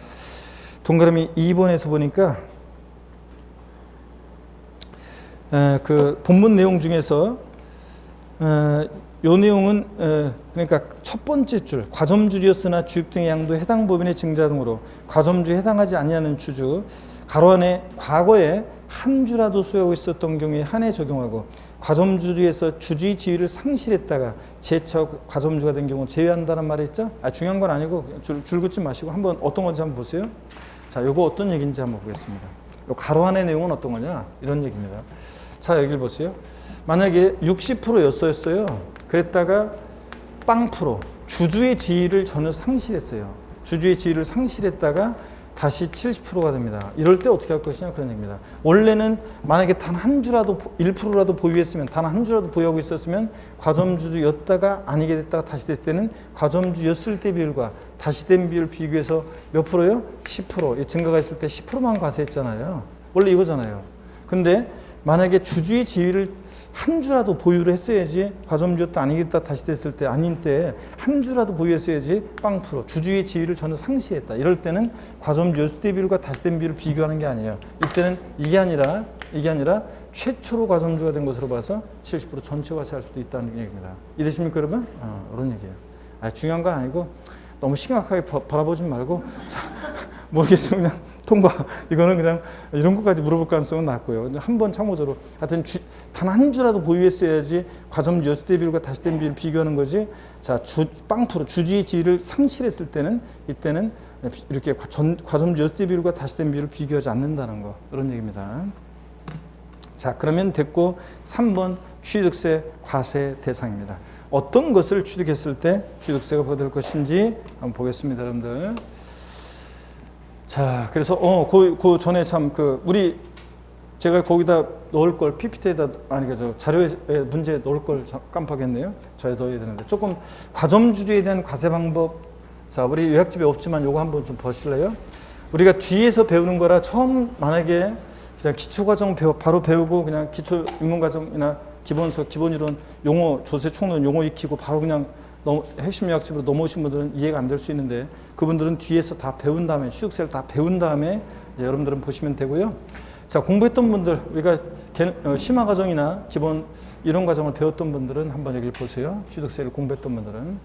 동그라미 2번에서 보니까 그 본문 내용 중에서 요 내용은 그러니까 첫 번째 줄 과점주였으나 주육 등의 양도 해당 법인의 증자 등으로 과점주에 해당하지 아니하는 주주 가로 안에 과거에 한 주라도 소유하고 있었던 경우에 한해 적용하고 과점주에서 주주의 지위를 상실했다가 재차 과점주가 된 경우 제외한다는 말이 있죠. 중요한 건 아니고 줄 긋지 마시고 한번 어떤 건지 한번 보세요. 자, 요거 어떤 얘기인지 한번 보겠습니다. 요 가로 안의 내용은 어떤 거냐 이런 얘기입니다. 자, 여기를 보세요. 만약에 60%였어요. 그랬다가 빵 프로 주주의 지위를 전혀 상실했어요. 주주의 지위를 상실했다가 다시 70%가 됩니다. 이럴 때 어떻게 할 것이냐 그런 얘기입니다. 원래는 만약에 단 한 주라도 1%라도 보유했으면 단 한 주라도 보유하고 있었으면 과점주였다가 아니게 됐다가 다시 됐을 때는 과점주였을 때 비율과 다시 된 비율 비교해서 몇 프로요? 10%. 증가가 있을 때 10%만 과세했잖아요. 원래 이거잖아요. 근데 만약에 주주의 지위를 한 주라도 보유를 했어야지 과점주였다 아니겠다 다시 됐을 때 아닌 때 한 주라도 보유했어야지 빵 프로 주주의 지위를 전혀 상실했다. 이럴 때는 과점주였을 때 비율과 다시 된 비율을 비교하는 게 아니에요. 이때는 이게 아니라 최초로 과점주가 된 것으로 봐서 70% 전체 과세할 수도 있다는 얘기입니다. 이해되십니까 여러분? 그런 얘기예요. 중요한 건 아니고 너무 심각하게 바라보지 말고 자, 모르겠으면 그냥 통과. 이거는 그냥 이런 것까지 물어볼 가능성은 낮고요. 한번 참고적으로 하여튼 단 한 주라도 보유했어야지 과점주였을 때 비율과 다시 된 비율을 비교하는 거지. 자, 빵프로 주주의 지위를 상실했을 때는 이때는 이렇게 과점주였을 때 비율과 다시 된 비율을 비교하지 않는다는 거. 이런 얘기입니다. 자, 그러면 됐고 3번 취득세 과세 대상입니다. 어떤 것을 취득했을 때 취득세가 부과될 것인지 한번 보겠습니다, 여러분들. 자, 그래서 그 전에 참 제가 거기다 넣을 걸 PPT에다 자료에 문제 넣을 걸 깜빡했네요. 저에 넣어야 되는데 조금 과점주주에 대한 과세 방법. 자, 우리 요약집에 없지만 요거 한번 좀 보실래요? 우리가 뒤에서 배우는 거라 처음 만약에 그냥 기초과정 바로 배우고 그냥 기초 입문과정이나 기본서 기본이론 용어 조세 총론 용어 익히고 바로 그냥 핵심 요약집으로 넘어오신 분들은 이해가 안 될 수 있는데 그분들은 뒤에서 다 배운 다음에 취득세를 다 배운 다음에 이제 여러분들은 보시면 되고요. 자, 공부했던 분들 우리가 심화 과정이나 기본 이론 과정을 배웠던 분들은 한번 여기를 보세요. 취득세를 공부했던 분들은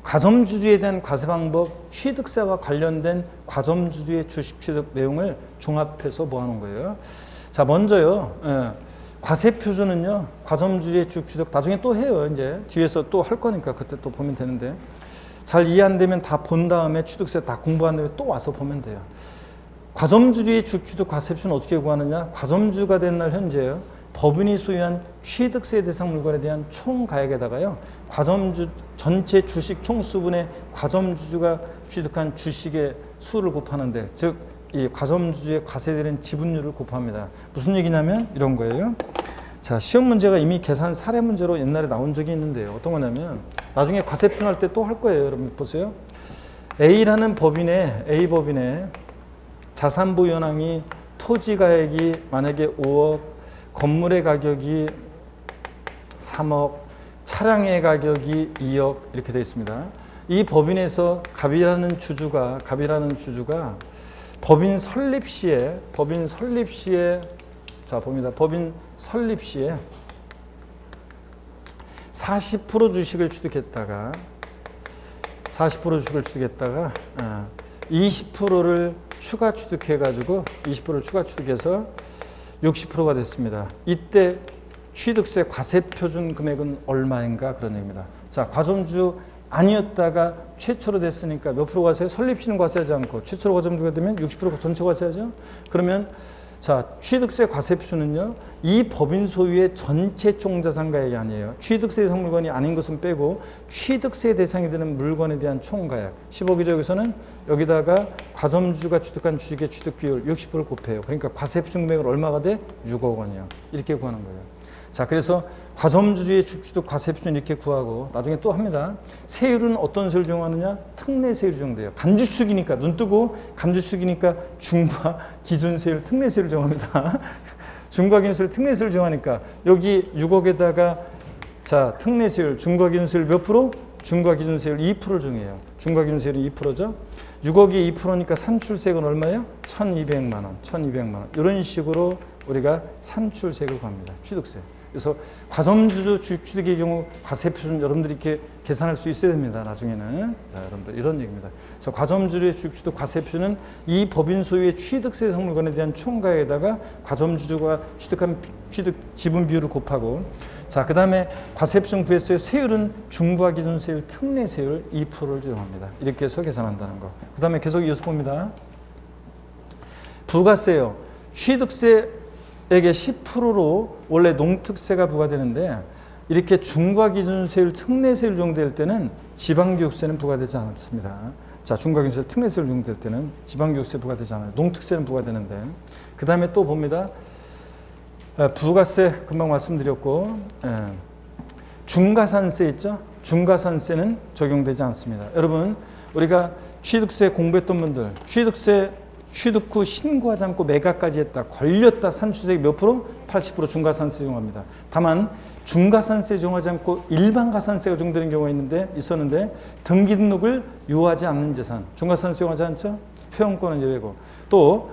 과점주주에 대한 과세 방법, 취득세와 관련된 과점주주의 주식 취득 내용을 종합해서 모아놓은 거예요. 자, 먼저요. 과세 표준은요, 과점주주의 주식 취득 나중에 또 해요. 이제 뒤에서 또 할 거니까 그때 또 보면 되는데 잘 이해 안 되면 다 본 다음에 취득세 다 공부한 다음에 또 와서 보면 돼요. 과점주주의 주식 취득 과세 표준은 어떻게 구하느냐? 과점주가 된 날 현재요. 법인이 소유한 취득세 대상 물건에 대한 총 가액에다가요. 과점주 전체 주식 총수분의 과점주주가 취득한 주식의 수를 곱하는데 즉 이 과점주주의 과세되는 지분율을 곱합니다. 무슨 얘기냐면 이런 거예요. 자, 시험 문제가 이미 계산 사례 문제로 옛날에 나온 적이 있는데요. 어떤 거냐면 나중에 과세 표준할 때 또 할 거예요. 여러분 보세요. A라는 A 법인의 자산부 현황이 토지 가액이 만약에 5억, 건물의 가격이 3억, 차량의 가격이 2억 이렇게 되어 있습니다. 이 법인에서 갑이라는 주주가 법인 설립 시에 자 봅니다. 법인 설립 시에 40% 주식을 취득했다가 20%를 추가 취득해가지고 20%를 추가 취득해서 60%가 됐습니다. 이때 취득세 과세 표준 금액은 얼마인가 그런 얘기입니다. 자, 과점주 아니었다가 최초로 됐으니까 몇 프로 과세? 설립시는 과세하지 않고 최초로 과점주가 되면 60% 전체 과세하죠. 그러면 자, 취득세 과세 표준은요, 이 법인 소유의 전체 총자산가액이 아니에요. 취득세 대상 물건이 아닌 것은 빼고 취득세 대상이 되는 물건에 대한 총가액 10억이죠. 여기서는 여기다가 과점주가 취득한 주식의 취득 비율 60%를 곱해요. 그러니까 과세 표준 금액은 얼마가 돼? 6억 원이요. 이렇게 구하는 거예요. 자, 그래서 과점주주의 주식취득 과세 표준 이렇게 구하고 나중에 또 합니다. 세율은 어떤 세율 적용하느냐? 특례 세율 적용돼요. 간주축이니까 눈 뜨고 간주축이니까 중과 기준 세율, 특례 세율 적용합니다. 중과 기준 세율, 특례 세율 적용하니까 여기 6억에다가 자, 특례 세율, 중과 기준 세율 몇 프로? 중과 기준 세율 2%를 정해요. 중과 기준 세율이 2%죠. 6억이 2%니까 산출세액은 얼마예요? 1,200만 원, 1,200만 원. 이런 식으로 우리가 산출세액을 곱합니다. 취득세. 그래서 과점주주 주식취득의 경우 과세표준 여러분들이 이렇게 계산할 수 있어야 됩니다. 나중에는. 자, 여러분들 이런 얘기입니다. 그래서 과점주주의 주식취득 과세표준은 이 법인 소유의 취득세 상물건에 대한 총가에다가 과점주주가 취득한 취득 지분 비율을 곱하고, 자, 그 다음에 과세표준 구했어요. 세율은 중부화 기준 세율, 특례 세율 2%를 적용합니다. 이렇게 해서 계산한다는 거. 그 다음에 계속 이어서 봅니다. 부가세요. 취득세액의 10%로 원래 농특세가 부과되는데, 이렇게 중과 기준세율, 특례세율 적용될 때는 지방교육세는 부과되지 않습니다. 자, 중과 기준세, 특례세율 적용될 때는 지방교육세 부과되지 않아요. 농특세는 부과되는데, 그 다음에 또 봅니다. 부가세 금방 말씀드렸고, 중가산세 있죠? 중가산세는 적용되지 않습니다. 여러분, 우리가 취득세 공부했던 분들, 취득 후 신고하지 않고 매각까지 했다, 걸렸다, 산출세액 몇 프로? 80% 중가산세 적용합니다. 다만 중가산세 적용하지 않고 일반 가산세가 적용되는 경우가 있었는데, 등기 등록을 요하지 않는 재산, 중가산세 적용하지 않죠? 회원권은 예외고, 또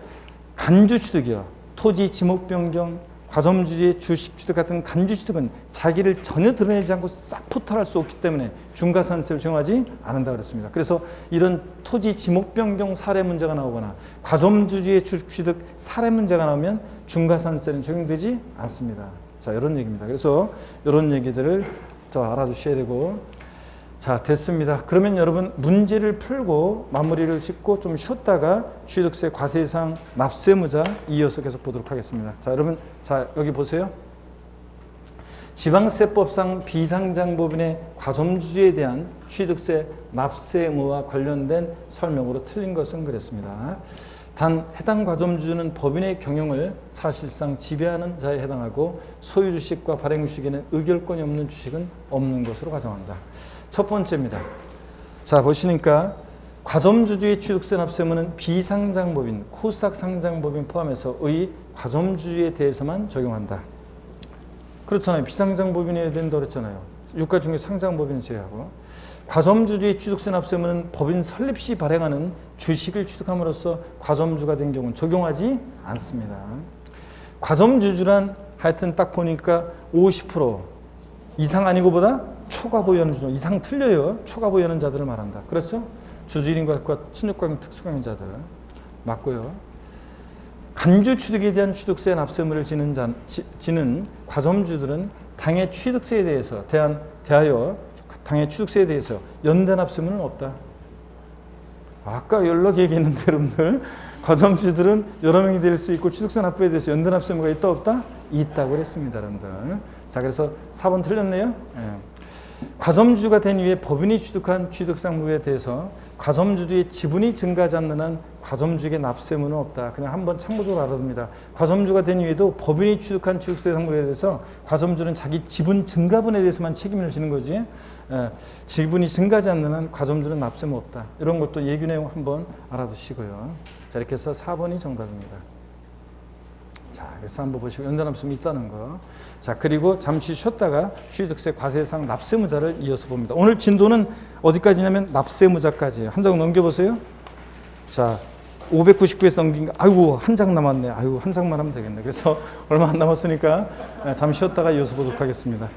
간주취득이요. 토지 지목 변경, 과점주주의 주식 취득 같은 간주 취득은 자기를 전혀 드러내지 않고 싹 포탈할 수 없기 때문에 중과산세를 적용하지 않는다 그랬습니다. 그래서 이런 토지 지목 변경 사례 문제가 나오거나 과점주주의 주식 취득 사례 문제가 나오면 중과산세는 적용되지 않습니다. 자, 이런 얘기입니다. 그래서 이런 얘기들을 더 알아두셔야 되고, 자, 됐습니다. 그러면 여러분 문제를 풀고 마무리를 짓고 좀 쉬었다가 취득세 과세상 납세무자 이어서 계속 보도록 하겠습니다. 자, 여러분, 자, 여기 보세요. 지방세법상 비상장법인의 과점주주에 대한 취득세 납세 의무와 관련된 설명으로 틀린 것은 그랬습니다. 단 해당 과점주주는 법인의 경영을 사실상 지배하는 자에 해당하고 소유주식과 발행주식에는 의결권이 없는 주식은 없는 것으로 가정한다. 첫 번째입니다. 자, 보시니까 과점주주의 취득세 납세의무는 비상장법인, 코스닥 상장법인 포함해서 의 과점주주에 대해서만 적용한다. 그렇잖아요. 비상장법인이어야 된다고 그랬잖아요. 유가 중에 상장법인 제외하고. 과점주주의 취득세 납세의무는 법인 설립 시 발행하는 주식을 취득함으로써 과점주가 된 경우는 적용하지 않습니다. 과점주주란 하여튼 딱 보니까 50% 이상 아니고 보다 초과 보유하는 주주, 이상 틀려요. 초과 보유하는 자들을 말한다. 그렇죠? 주주인과 친족관계 특수관계자들 맞고요. 간주 취득에 대한 취득세 납세의무를 지는 과점주들은 당의 취득세에 대하여 당의 취득세에 대해서 연대 납세의무는 없다. 아까 연락 얘기했는데 여러분들, 과점주들은 여러 명이 될 수 있고 취득세 납부에 대해서 연대 납세의무가 있다 없다? 있다고 그랬습니다, 여러분들. 자, 그래서 4번 틀렸네요. 예. 과점주주가 된 이후에 법인이 취득한 취득상물에 대해서 과점주주의 지분이 증가하지 않는 한 과점주에게 납세의무는 없다. 그냥 한번 참고적으로 알아둡니다. 과점주가 된 이후에도 법인이 취득한 취득세 상물에 대해서 과점주는 자기 지분 증가분에 대해서만 책임을 지는 거지, 지분이 증가하지 않는 한 과점주는 납세의무 없다. 이런 것도 예규 내용 한번 알아두시고요. 자, 이렇게 해서 4번이 정답입니다. 자, 그래서 한번 보시고 연대납세의무 있다는 거. 자, 그리고 잠시 쉬었다가 취득세 과세상 납세의무자를 이어서 봅니다. 오늘 진도는 어디까지냐면 납세의무자까지예요. 한 장 넘겨보세요. 자, 599에서 넘긴 거, 아이고, 한 장 남았네. 아이고, 한 장만 하면 되겠네. 그래서 얼마 안 남았으니까 잠시 쉬었다가 이어서 보도록 하겠습니다.